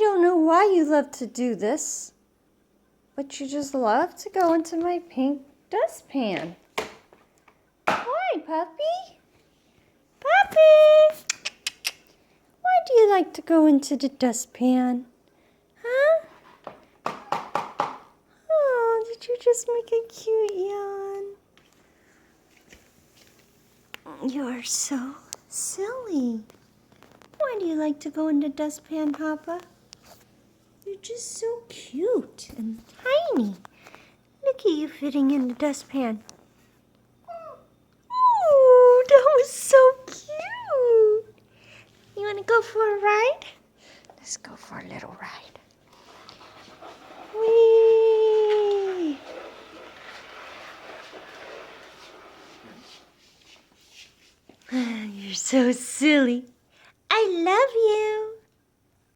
don't know why you love to do this, but you just love to go into my pink dustpan. Why, puppy? Puppy! Why do you like to go into the dustpan? Huh? Oh, did you just make a cute yawn? You're so silly. Why do you like to go in the dustpan, Hoppa? You're just so cute and tiny. Look at you fitting in the dustpan. Oh, that was so cute. You want to go for a ride? Let's go for a little ride. Whee! You're so silly. I love you.